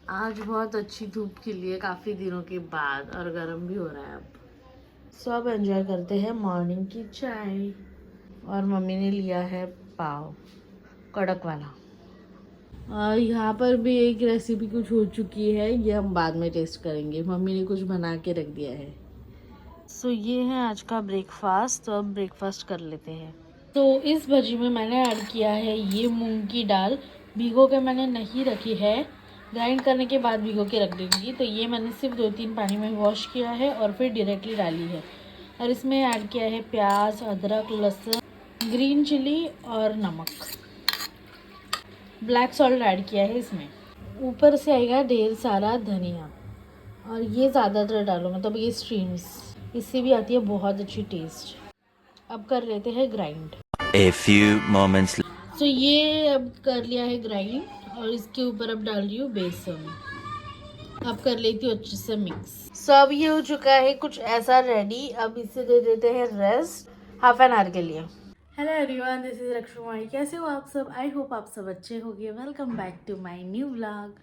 आज बहुत अच्छी धूप खिली है काफ़ी दिनों के बाद और गर्म भी हो रहा है अब। सब एंजॉय करते हैं मॉर्निंग की चाय और मम्मी ने लिया है पाव कड़क वाला। यहाँ पर भी एक रेसिपी कुछ हो चुकी है, ये हम बाद में टेस्ट करेंगे। मम्मी ने कुछ बना के रख दिया है। सो ये है आज का ब्रेकफास्ट, तो अब ब्रेकफास्ट कर लेते हैं। तो इस भजी में मैंने ऐड किया है ये मूंग की दाल, भिगो के मैंने नहीं रखी है, ग्राइंड करने के बाद भिगो के रख दूँगी। तो ये मैंने सिर्फ 2-3 पानी में वॉश किया है और फिर डायरेक्टली डाली है। और इसमें ऐड किया है प्याज, अदरक, लहसुन, ग्रीन चिली और नमक, ब्लैक सॉल्ट ऐड किया है इसमें। ऊपर से आएगा ढेर सारा धनिया और ये ज़्यादातर डालो, मतलब ये स्ट्रीम्स, इससे भी आती है बहुत अच्छी टेस्ट। अब कर लेते हैं ग्राइंड। A few moments. तो ये अब कर लिया है ग्राइंड और इसके ऊपर अब डाल रही हूँ बेसन। अब कर लेती हूँ अच्छे से मिक्स। सब ये हो चुका है कुछ ऐसा रेडी। अब इसे दे देते हैं रेस्ट हाफ एन आवर के लिए। Hello everyone, this is Rakshumai. कैसे हो आप सब? आई होप आप सब अच्छे होंगे। Welcome back to my new vlog.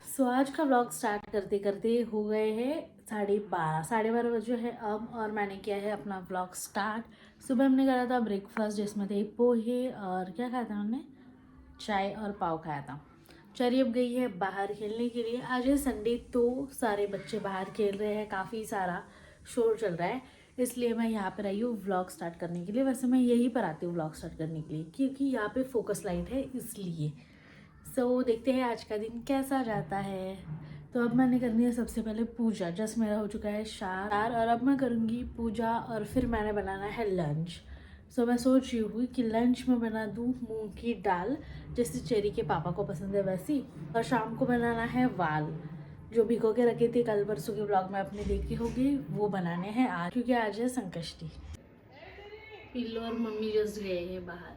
So आज का व्लॉग स्टार्ट करते करते हो गए हैं 12:30 बजे है अब, और मैंने किया है अपना व्लॉग स्टार्ट। सुबह हमने करा था ब्रेकफास्ट जिसमें थे पोहे और क्या खाया था हमने, चाय और पाव खाया था। चरी अब गई है बाहर खेलने के लिए। आज है संडे तो सारे बच्चे बाहर खेल रहे हैं, काफ़ी सारा शोर चल रहा है, इसलिए मैं यहाँ पर आई हूँ व्लॉग स्टार्ट करने के लिए। वैसे मैं यहीं पर आती हूँ व्लॉग स्टार्ट करने के लिए क्योंकि यहाँ पे फोकस लाइट है इसलिए। सो देखते हैं आज का दिन कैसा जाता है। तो अब मैंने करनी है सबसे पहले पूजा। जस्ट मेरा हो चुका है 4 और अब मैं करूँगी पूजा और फिर मैंने बनाना है लंच। सो मैं सोच रही हूँ कि लंच में बना दूँ मूंग की दाल, जैसे चेरी के पापा को पसंद है वैसी, और शाम को बनाना है वाल जो भिगो के रखे थे कल परसों के ब्लॉग में अपने देखे होंगे, वो बनाने हैं आज क्योंकि आज है संकष्टी। पिल्लू और मम्मी जस्ट गए हैं बाहर।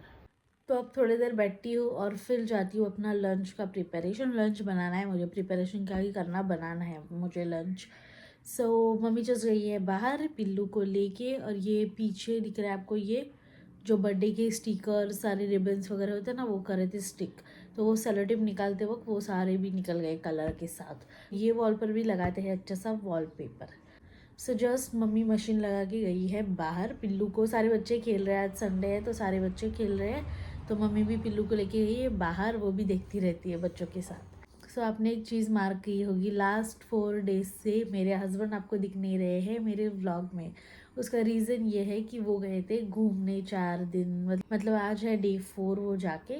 तो अब थोड़ी देर बैठती हूँ और फिर जाती हूँ अपना लंच का प्रिपरेशन। लंच बनाना है मुझे, प्रिपरेशन क्या ही करना, बनाना है मुझे लंच। सो मम्मी जस्ट गई है बाहर पिल्लू को लेके। और ये पीछे दिख रहा है आपको, ये जो बर्थडे के स्टिकर सारे रिबन्स वगैरह होते हैं ना, वो करे थे स्टिक, तो वो सेलो टेप निकालते वक्त वो सारे भी निकल गए कलर के साथ। ये वॉल पर भी लगाते हैं अच्छा सा wallpaper. So just mummy machine लगा के गई है बाहर। पिल्लू को, सारे बच्चे खेल रहे हैं, आज संडे है तो सारे बच्चे खेल रहे हैं, तो मम्मी भी पिल्लू को लेके गई है बाहर, वो भी देखती रहती है बच्चों के साथ। सो आपने एक चीज़ मार्क की होगी, लास्ट 4 डेज से मेरे हस्बैंड आपको दिख नहीं रहे हैं मेरे व्लॉग में। उसका रीज़न ये है कि वो गए थे घूमने 4 दिन, मतलब आज है डे 4, वो जाके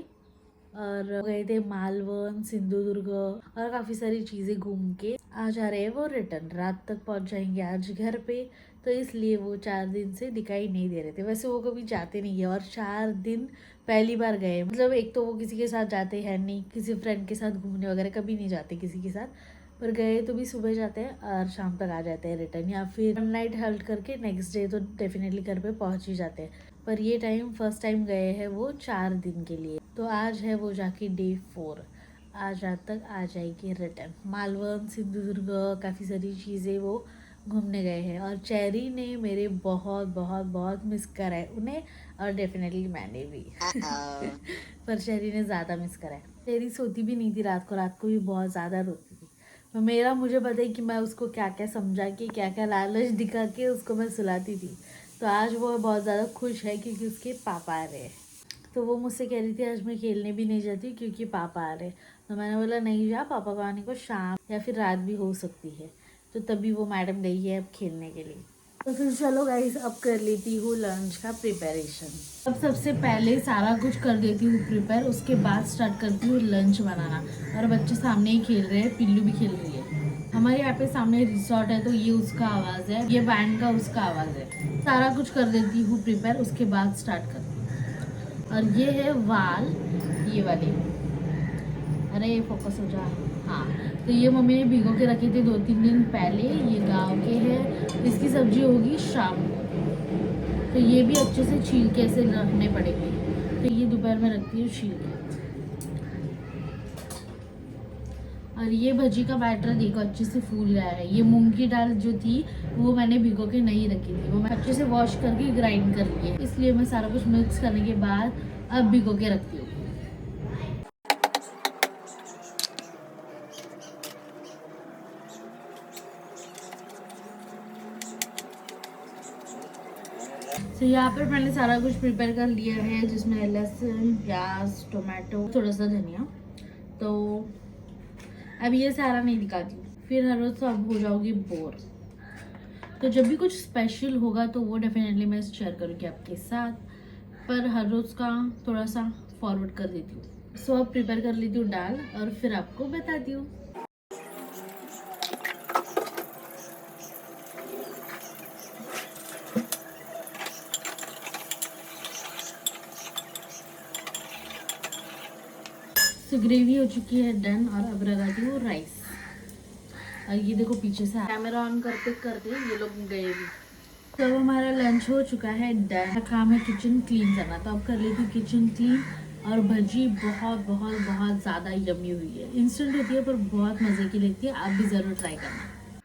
और गए थे मालवण, सिंधुदुर्ग और काफ़ी सारी चीज़ें घूम के आ जा रहे हैं वो रिटर्न। रात तक पहुंच जाएंगे आज घर पे, तो इसलिए वो 4 दिन से दिखाई नहीं दे रहे थे। वैसे वो कभी जाते नहीं है और 4 दिन पहली बार गए, मतलब एक तो वो किसी के साथ जाते हैं नहीं, किसी फ्रेंड के साथ घूमने वगैरह कभी नहीं जाते किसी के साथ, पर गए तो भी सुबह जाते हैं और शाम तक आ जाते हैं रिटर्न, या फिर वन नाइट हल्ट करके नेक्स्ट डे तो डेफिनेटली घर पे पहुंच ही जाते हैं। पर ये टाइम फर्स्ट टाइम गए हैं वो 4 दिन के लिए, तो आज है वो जाके डे 4। आज रात तक आ जाएगी रिटर्न। मालवण, सिंधुदुर्ग, काफ़ी सारी चीज़ें वो घूमने गए हैं। और चेरी ने मेरे बहुत बहुत बहुत मिस करा है उन्हें, और डेफिनेटली मैंने भी पर चेरी ने ज़्यादा मिस करा है। चेरी सोती भी नहीं थी रात को भी बहुत ज़्यादा रोती थी। तो मेरा, मुझे पता है कि मैं उसको क्या क्या समझा के, क्या क्या लालच दिखा के उसको मैं सुलाती थी। तो आज वो बहुत ज़्यादा खुश है क्योंकि उसके पापा आ रहे हैं। तो वो मुझसे कह रही थी आज मैं खेलने भी नहीं जाती क्योंकि पापा आ रहे। तो मैंने बोला नहीं जा, पापा को आने को शाम या फिर रात भी हो सकती है। तो तभी वो मैडम गई है अब खेलने के लिए। तो फिर चलो गाइस, अब कर लेती हूँ लंच का प्रिपरेशन। अब सबसे पहले सारा कुछ कर देती हूँ प्रिपेयर, उसके बाद स्टार्ट करती हूँ लंच बनाना। और बच्चे सामने ही खेल रहे हैं, पिल्लू भी खेल रही है। हमारे यहाँ पे सामने रिसोर्ट है तो ये उसका आवाज़ है, ये बैंड का उसका आवाज़ है। सारा कुछ कर देती हूँ प्रिपेयर, उसके बाद स्टार्ट करती हूँ। और ये है वाल, ये वाले, अरे फोकस हो जा, हाँ। तो ये मम्मी ने भिगो के रखे थे 2-3 दिन पहले, ये गांव के हैं। इसकी सब्जी होगी शाम को, तो ये भी अच्छे से छील के ऐसे रखने पड़ेंगे, तो ये दोपहर में रखती हूँ छील के। और ये भजी का बैटर देखो अच्छे से फूल गया है। ये मूंग की दाल जो थी वो मैंने भिगो के नहीं रखी थी, वो मैं अच्छे से वॉश करके ग्राइंड कर ली है, इसलिए मैं सारा कुछ मिक्स करने के बाद अब भिगो के रखती हूँ। तो यहाँ पर मैंने सारा कुछ प्रिपेयर कर लिया है, जिसमें लहसुन, प्याज, टोमेटो, थोड़ा सा धनिया। तो अब ये सारा नहीं दिखाती हूँ, फिर हर रोज तो अब हो जाओगी बोर। तो जब भी कुछ स्पेशल होगा तो वो डेफिनेटली मैं शेयर करूँगी आपके साथ, पर हर रोज़ का थोड़ा सा फॉरवर्ड कर देती हूँ। सो अब प्रिपेयर कर लेती हूँ दाल और फिर आपको बताती हूँ। तो ग्रेवी हो चुकी है डन, और अब लगाती हूँ राइस। और ये देखो पीछे से कैमरा ऑन करते करते ये लोग गए भी। तो अब हमारा लंच हो चुका है डन। काम है किचन क्लीन करना, तो अब कर लेती हूँ किचन क्लीन। और भजी बहुत बहुत बहुत ज़्यादा यमी हुई है, इंस्टेंट होती है पर बहुत मज़े की लगती है, आप भी ज़रूर ट्राई करना।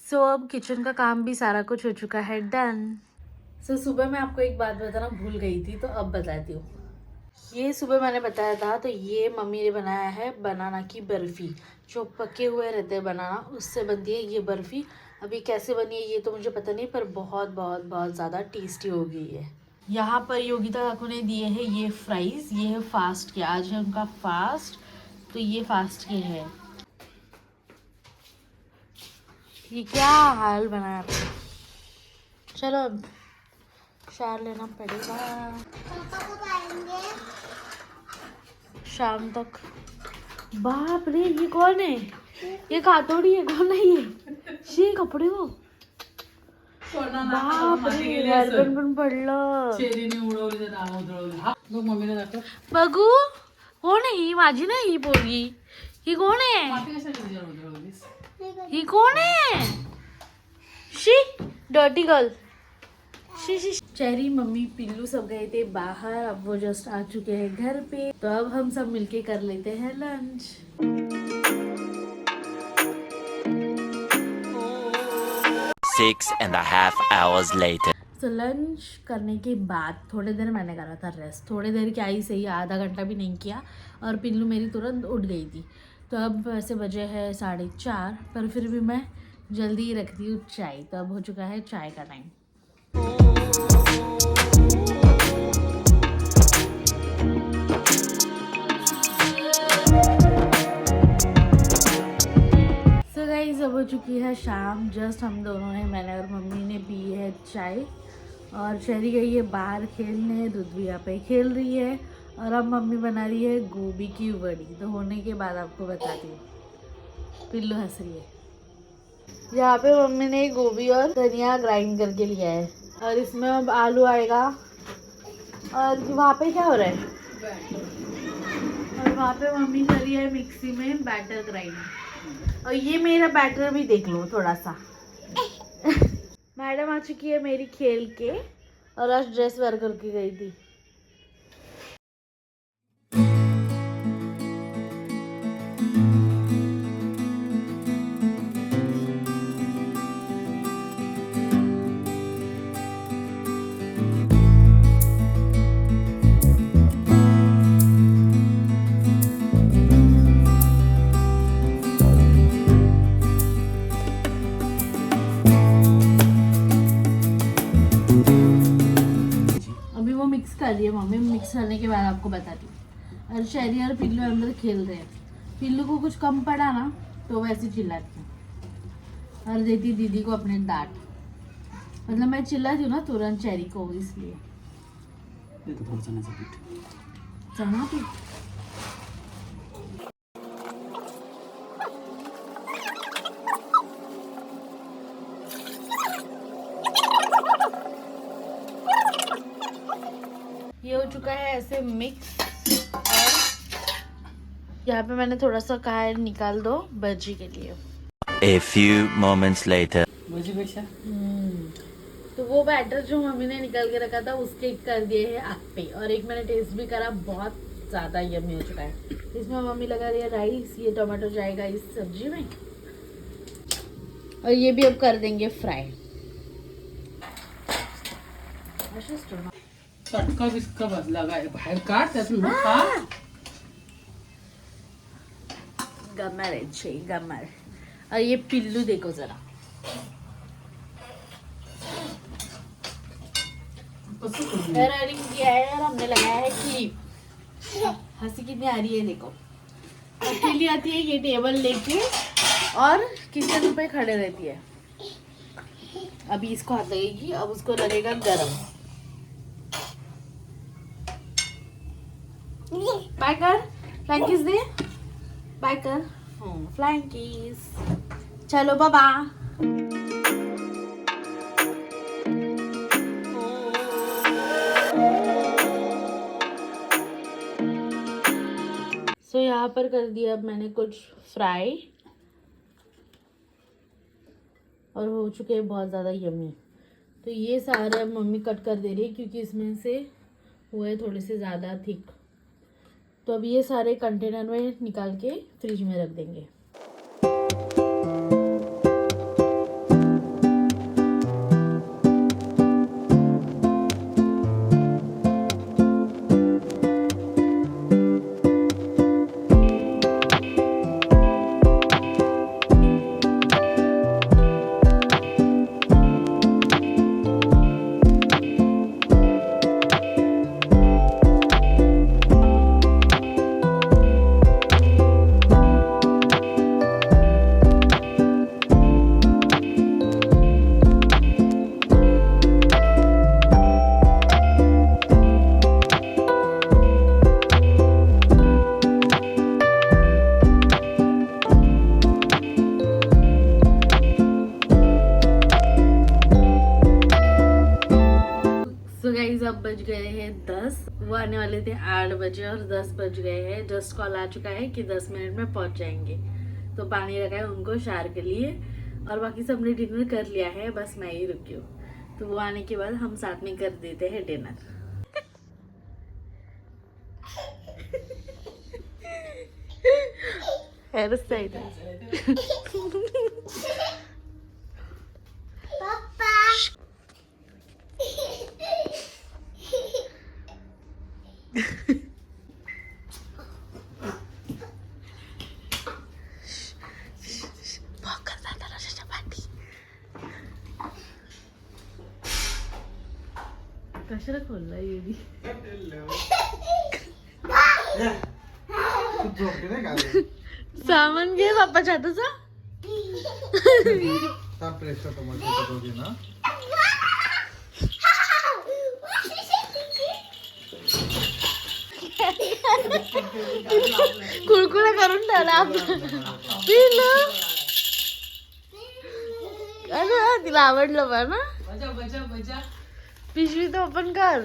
सो अब किचन का काम भी सारा कुछ हो चुका है डन। सो सुबह मैं आपको एक बात बताना भूल गई थी, तो अब बताती हूँ। ये सुबह मैंने बताया था, तो ये मम्मी ने बनाया है बनाना की बर्फ़ी, जो पके हुए रहते हैं बनाना, उससे बनती है ये बर्फ़ी। अभी कैसे बनी है ये तो मुझे पता नहीं, पर बहुत बहुत बहुत ज़्यादा टेस्टी हो गई है। यहाँ पर योगिता काकू ने दिए हैं ये फ्राइज़, ये है फास्ट के, आज है उनका फास्ट, तो ये फास्ट के है। ये क्या हाल बनाया आपने। चलो अब शार लेना पड़ेगा शाम तक। बाप रे, ये कौन है? ये कातोड़ी है, कौन है ये? शी कपडे हो बाप रे, हेअरबँड पण पडलं। बघू कोण आहे ही? माझी नाही ही पोरगी, ही कोण आहे? ही कोण आहे? She dirty girl. Cherry, mummy, पिल्लू सब गए थे बाहर, अब वो जस्ट आ चुके हैं घर पे, तो अब हम सब मिलके कर लेते हैं लंच। 6.5 hours later. तो लंच करने के बाद थोड़ी देर मैंने करा था रेस्ट, थोड़ी देर क्या ही सही, आधा घंटा भी नहीं किया, और पिल्लू मेरी तुरंत उठ गई थी। तो अब वैसे बजे है 4:30, पर फिर भी मैं जल्दी ही रखती हूँ चाय, तो अब हो चुका है चाय का टाइम। सो गाइस, अब हो चुकी है शाम, जस्ट हम दोनों ने, मैंने और मम्मी ने पी है चाय, और चली गई है बाहर खेलने, दूध भी यहाँ पे खेल रही है, और अब मम्मी बना रही है गोभी की वड़ी। तो होने के बाद आपको बताती हूँ। पिल्लू हंस रही है। यहाँ पे मम्मी ने गोभी और धनिया ग्राइंड करके लिया है, और इसमें अब आलू आएगा। और वहाँ पे क्या हो रहा है? और वहाँ पे मम्मी कर रही है मिक्सी में बैटर ग्राइंड। और ये मेरा बैटर भी देख लो थोड़ा सा। मैडम आ चुकी है मेरी खेल के, और आज ड्रेस वेयर करके गई थी। मिक्स कर दिया मम्मी, मिक्स करने के बाद आपको बताती हूँ। और चेरी और पिल्लू अंदर खेल रहे हैं, पिल्लू को कुछ कम पड़ा ना तो वैसे चिल्लाती हूँ और देती दीदी को अपने डांट, मतलब मैं चिल्लाती हूँ ना तुरंत चेरी को, इसलिए। चना पीठ ये हो चुका है ऐसे मिक्स, और यहाँ पे मैंने थोड़ा सा कहा है निकाल दो भजी के लिए। A few moments later. तो वो बैटर जो मम्मी ने निकाल के रखा था उसके कर दिए हैं आप्पे, और एक मैंने टेस्ट भी करा, बहुत ज़्यादा यम्मी हो चुका है। इसमें मम्मी लगा दिया राइस, ये टमाटो जाएगा इस सब्जी में और ये भी अब कर देंगे फ्राई। चटका बिस्का बदला बाहेर काढ त्यातून मग खा. गमर है छे गमर। और ये पिल्लू देखो जरा, कसं करू? रनिंग किया है और हमने लगाया है क्लिप। हंसी कितनी आ रही है देखो। अकेली आती है ये टेबल लेके और किचन पे खड़े रहती है। अभी इसको हाथ लगेगी, अब उसको लगेगा गरम। बाय कर, फ्लैंकीज दे, बाय कर। फ्लैंकीज चलो बाबा। सो यहाँ पर कर दिया अब मैंने कुछ फ्राई और हो चुके हैं बहुत ज़्यादा यम्मी। तो ये सारे अब मम्मी कट कर दे रही है क्योंकि इसमें से हुए थोड़े से ज़्यादा थिक। तो अब ये सारे कंटेनर में निकाल के फ्रिज में रख देंगे। अब बज गए हैं 10, वो आने वाले थे 8 बजे और 10 बज गए हैं। जस्ट कॉल आ चुका है कि 10 मिनट में पहुंच जाएंगे। तो पानी रखा है उनको शार के लिए और बाकी सबने डिनर कर लिया है, बस मैं ही रुकी हूँ। तो वो आने के बाद हम साथ में कर देते हैं डिनर। हेयर स्टाइल कशाला खोलला ये भी सामान घे बाप्पाच्या हाताचा. कुळकुळा करून ठेवला पिलं. अरे तिला आवडलं बा ना. बजा बजा बजा. पिशवी तो ओपन कर.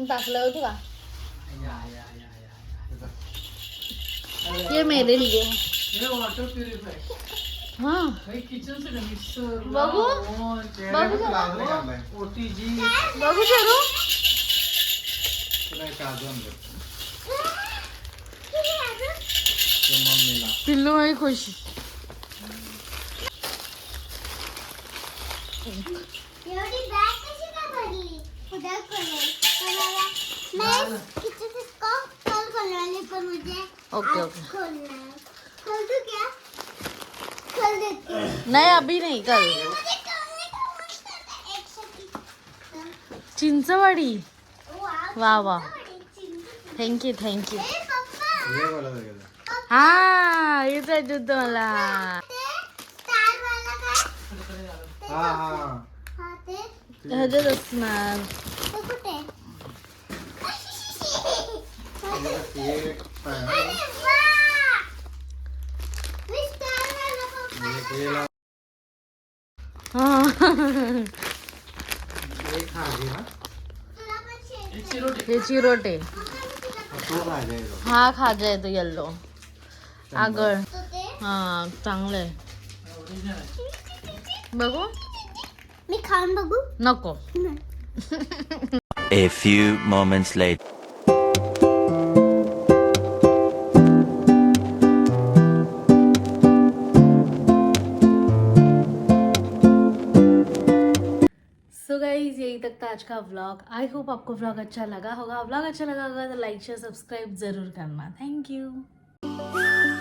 टाकलं होतं का ये मेरे लिए. हे वॉटर प्युरिफायर. हाँ भाई किचन से मिक्सर बघू ओटीजी बघू चलो. पिल्लू भाई खुश. एवढी बॅग कशी का भरली? उद्या खोलेल. मैं किचन इसको कल खोलने वाली पर मुझे ओके आज ओके. खोलना है. खोल दूं क्या? खोल देती हूँ. नहीं अभी नहीं कल. मुझे खोलने का मन करता है. एक सेकंड. चिंचवाडी. वाह वाह चिंटू. Thank you thank you. ए पप्पा. हा येत आहे दूध मला. ते स्टार वाला काय? हा ते ह्याच्यात असणार. ते कुठे? अरे वाह! मी स्टार वाला पप्पा. हा तुला पण शेअर. चिरोटे. हे चिरोटे. हा खाजा आहे तो येल्लो आगळ. तो ते हा चांगलं आहे. ओरिजिनल आहे. बघू मी खाऊन बघू. नको. A few moments later. का व्लॉग। आई होप आपको व्लॉग अच्छा लगा होगा। व्लॉग अच्छा लगा होगा तो लाइक शेयर सब्सक्राइब ज़रूर करना। Thank you.